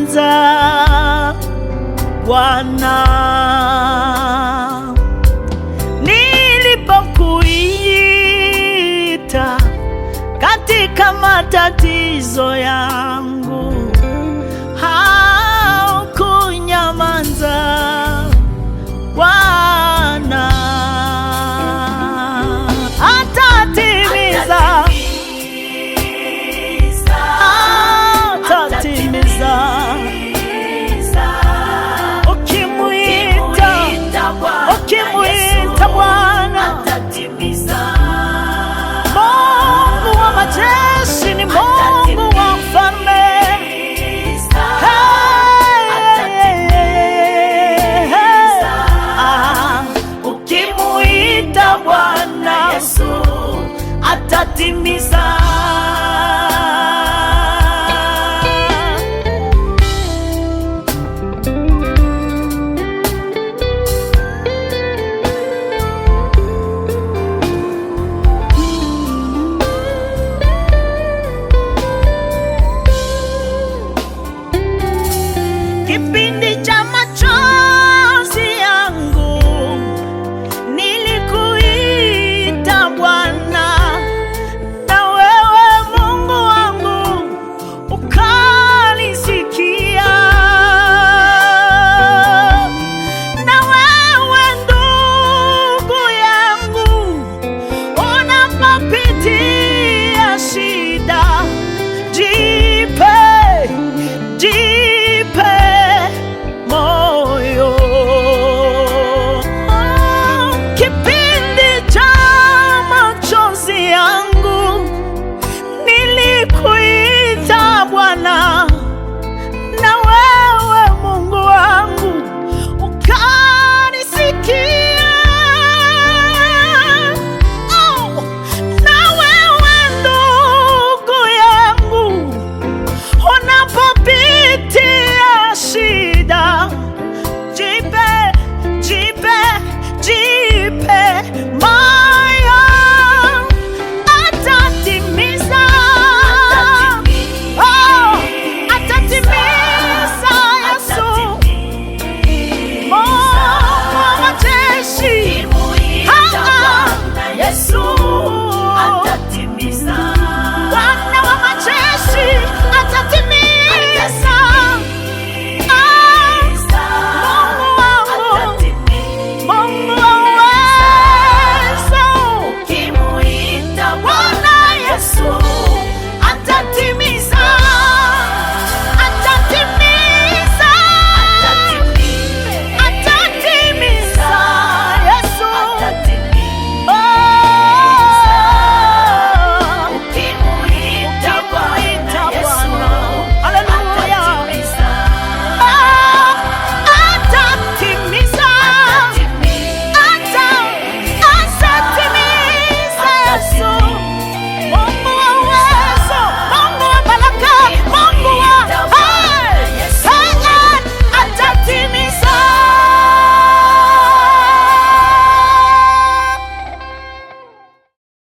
ukinyamaza Bwana, nilipokuita katika matatizo yangu, haukunyamaza Bwana. Atatimiza, ukimwita Bwana atatimiza. Mungu wa majeshi ni Mungu wa mfalme. Ukimwita Bwana Yesu atatimiza. Kipindi cha machozi yangu nilikuita Bwana, na wewe Mungu wangu ukanisikia. Na wewe ndugu yangu unapopitia shida, jipe moyo. Kipindi cha machozi yangu nilikuita Bwana, na wewe Mungu wangu ukanisikia. Na wewe ndugu yangu unapopitia shida, jipe